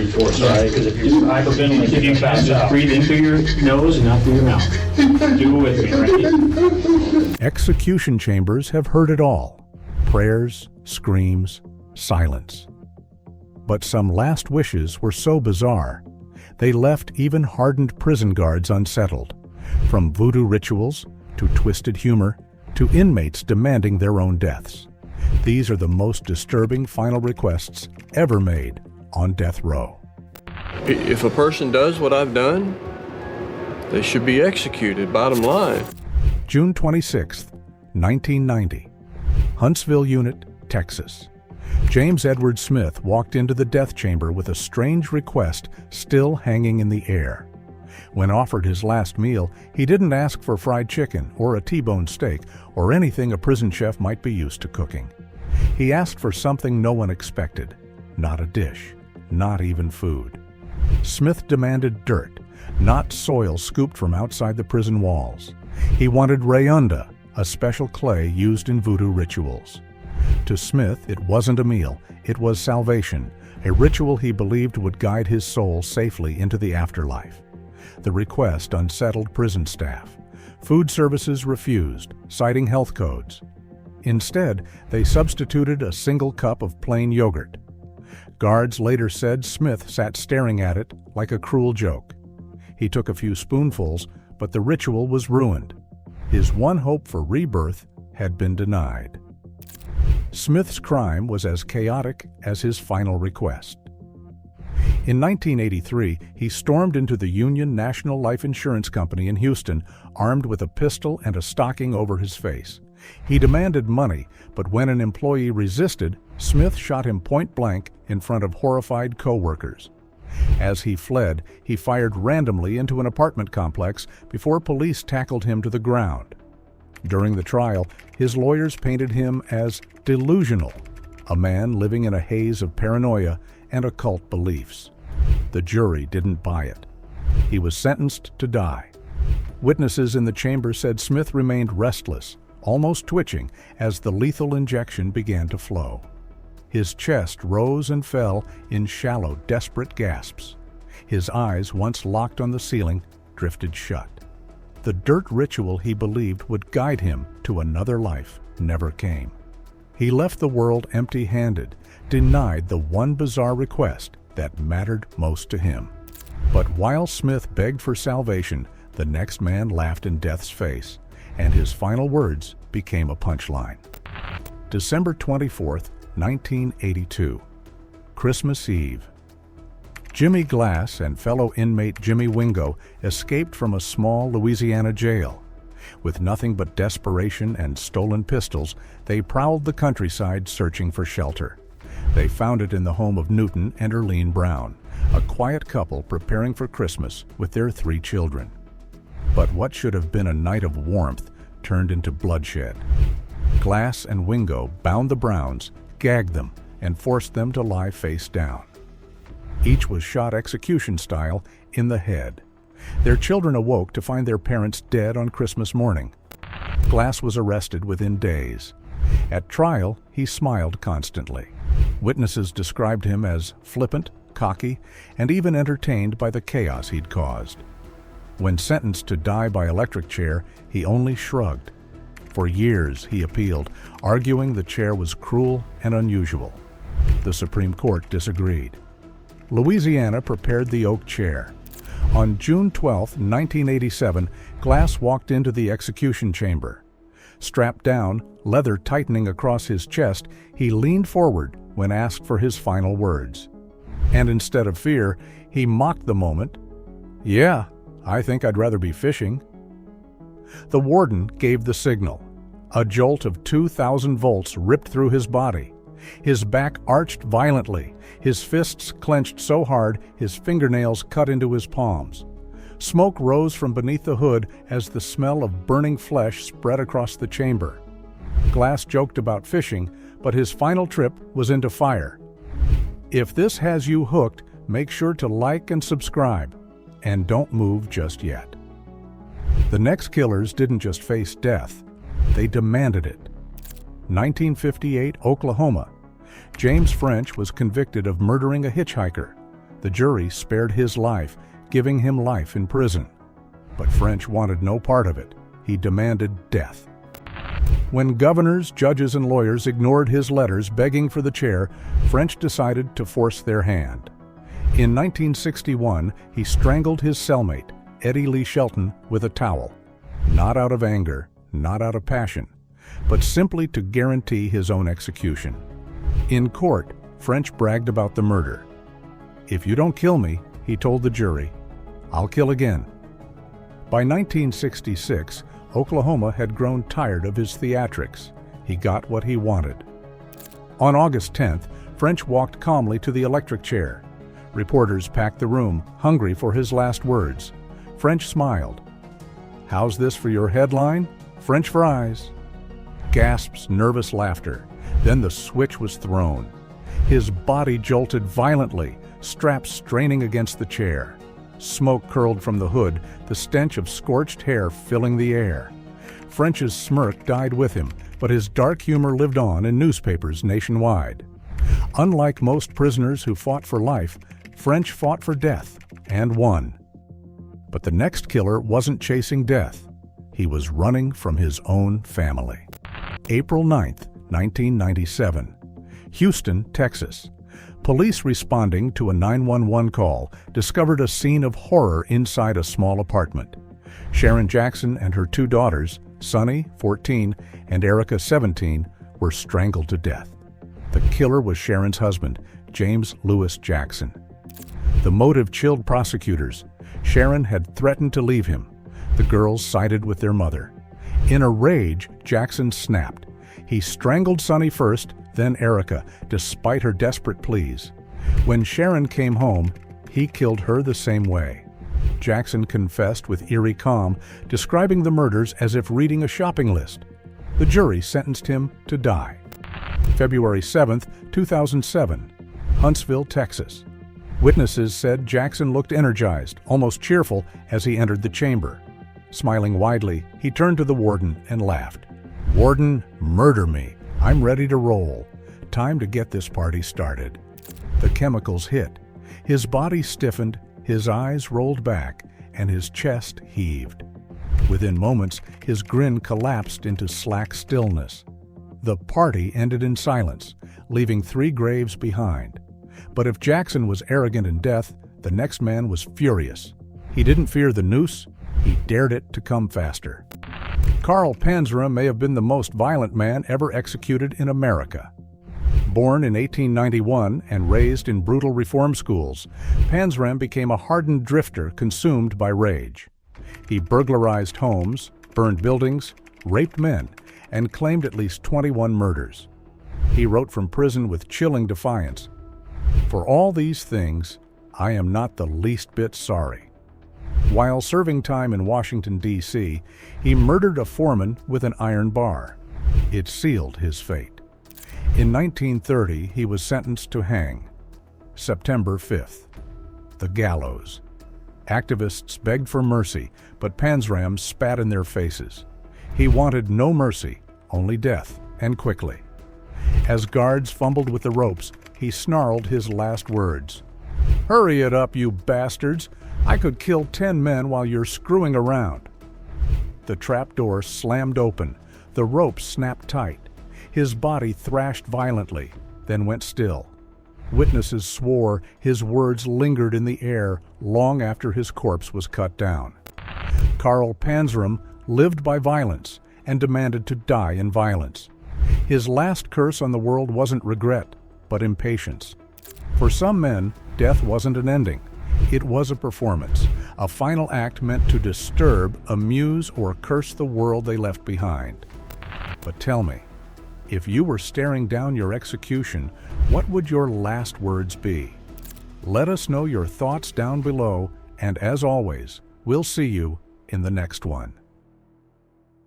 driving force, right? Because if you're hyperventilating, if you pass out, breathe in through your nose and out through your mouth. Do it with me, right? Execution chambers have heard it all. Prayers, screams, silence. But some last wishes were so bizarre, they left even hardened prison guards unsettled. From voodoo rituals, to twisted humor, to inmates demanding their own deaths. These are the most disturbing final requests ever made on death row. If a person does what I've done, they should be executed, bottom line. June 26, 1990. Huntsville Unit, Texas. James Edward Smith walked into the death chamber with a strange request still hanging in the air. When offered his last meal, he didn't ask for fried chicken or a T-bone steak or anything a prison chef might be used to cooking. He asked for something no one expected. Not a dish, not even food. Smith demanded dirt, not soil scooped from outside the prison walls. He wanted rayunda, a special clay used in voodoo rituals. To Smith, it wasn't a meal, it was salvation, a ritual he believed would guide his soul safely into the afterlife. The request unsettled prison staff. Food services refused, citing health codes. Instead, they substituted a single cup of plain yogurt. Guards later said Smith sat staring at it like a cruel joke. He took a few spoonfuls, but the ritual was ruined. His one hope for rebirth had been denied. Smith's crime was as chaotic as his final request. In 1983, he stormed into the Union National Life Insurance Company in Houston, armed with a pistol and a stocking over his face. He demanded money, but when an employee resisted, Smith shot him point-blank in front of horrified co-workers. As he fled, he fired randomly into an apartment complex before police tackled him to the ground. During the trial, his lawyers painted him as delusional, a man living in a haze of paranoia and occult beliefs. The jury didn't buy it. He was sentenced to die. Witnesses in the chamber said Smith remained restless, almost twitching, as the lethal injection began to flow. His chest rose and fell in shallow, desperate gasps. His eyes, once locked on the ceiling, drifted shut. The dirt ritual he believed would guide him to another life never came. He left the world empty-handed, denied the one bizarre request that mattered most to him. But while Smith begged for salvation, the next man laughed in death's face, and his final words became a punchline. December 24, 1982. Christmas Eve. Jimmy Glass and fellow inmate Jimmy Wingo escaped from a small Louisiana jail. With nothing but desperation and stolen pistols, they prowled the countryside searching for shelter. They found it in the home of Newton and Erlene Brown, a quiet couple preparing for Christmas with their 3 children. But what should have been a night of warmth turned into bloodshed. Glass and Wingo bound the Browns, gagged them, and forced them to lie face down. Each was shot execution style in the head. Their children awoke to find their parents dead on Christmas morning. Glass was arrested within days. At trial, he smiled constantly. Witnesses described him as flippant, cocky, and even entertained by the chaos he'd caused. When sentenced to die by electric chair, he only shrugged. For years, he appealed, arguing the chair was cruel and unusual. The Supreme Court disagreed. Louisiana prepared the oak chair. On June 12, 1987, Glass walked into the execution chamber. Strapped down, leather tightening across his chest, he leaned forward when asked for his final words. And instead of fear, he mocked the moment. "Yeah, I think I'd rather be fishing." The warden gave the signal. A jolt of 2,000 volts ripped through his body. His back arched violently, his fists clenched so hard his fingernails cut into his palms. Smoke rose from beneath the hood as the smell of burning flesh spread across the chamber. Glass joked about fishing, but his final trip was into fire. If this has you hooked, make sure to like and subscribe, and don't move just yet. The next killers didn't just face death, they demanded it. 1958, Oklahoma. James French was convicted of murdering a hitchhiker. The jury spared his life, giving him life in prison. But French wanted no part of it. He demanded death. When governors, judges, and lawyers ignored his letters begging for the chair, French decided to force their hand. In 1961, he strangled his cellmate, Eddie Lee Shelton, with a towel. Not out of anger, not out of passion, but simply to guarantee his own execution. In court, French bragged about the murder. "If you don't kill me," he told the jury, "I'll kill again." By 1966, Oklahoma had grown tired of his theatrics. He got what he wanted. On August 10th, French walked calmly to the electric chair. Reporters packed the room, hungry for his last words. French smiled. "How's this for your headline? French fries." Gasps, nervous laughter. Then the switch was thrown. His body jolted violently, straps straining against the chair. Smoke curled from the hood, the stench of scorched hair filling the air. French's smirk died with him, but his dark humor lived on in newspapers nationwide. Unlike most prisoners who fought for life, French fought for death and won. But the next killer wasn't chasing death. He was running from his own family. April 9th, 1997. Houston, Texas. Police responding to a 911 call discovered a scene of horror inside a small apartment. Sharon Jackson and her two daughters, Sunny, 14, and Erica, 17, were strangled to death. The killer was Sharon's husband, James Lewis Jackson. The motive chilled prosecutors. Sharon had threatened to leave him. The girls sided with their mother. In a rage, Jackson snapped. He strangled Sunny first, then Erica, despite her desperate pleas. When Sharon came home, he killed her the same way. Jackson confessed with eerie calm, describing the murders as if reading a shopping list. The jury sentenced him to die. February 7th, 2007, Huntsville, Texas. Witnesses said Jackson looked energized, almost cheerful, as he entered the chamber. Smiling widely, he turned to the warden and laughed. "Warden, murder me. I'm ready to roll. Time to get this party started." The chemicals hit. His body stiffened, his eyes rolled back, and his chest heaved. Within moments, his grin collapsed into slack stillness. The party ended in silence, leaving 3 graves behind. But if Jackson was arrogant in death, the next man was furious. He didn't fear the noose, he dared it to come faster. Carl Panzram may have been the most violent man ever executed in America. Born in 1891 and raised in brutal reform schools, Panzram became a hardened drifter consumed by rage. He burglarized homes, burned buildings, raped men, and claimed at least 21 murders. He wrote from prison with chilling defiance, "For all these things, I am not the least bit sorry." While serving time in Washington, D.C., he murdered a foreman with an iron bar. It sealed his fate. In 1930, he was sentenced to hang. September 5th. The gallows. Activists begged for mercy, but Panzram spat in their faces. He wanted no mercy, only death, and quickly. As guards fumbled with the ropes, he snarled his last words. "Hurry it up, you bastards! I could kill 10 men while you're screwing around." The trapdoor slammed open. The rope snapped tight. His body thrashed violently, then went still. Witnesses swore his words lingered in the air long after his corpse was cut down. Carl Panzram lived by violence and demanded to die in violence. His last curse on the world wasn't regret, but impatience. For some men, death wasn't an ending. It was a performance, a final act meant to disturb, amuse, or curse the world they left behind. But tell me, if you were staring down your execution, what would your last words be? Let us know your thoughts down below, and as always, we'll see you in the next one.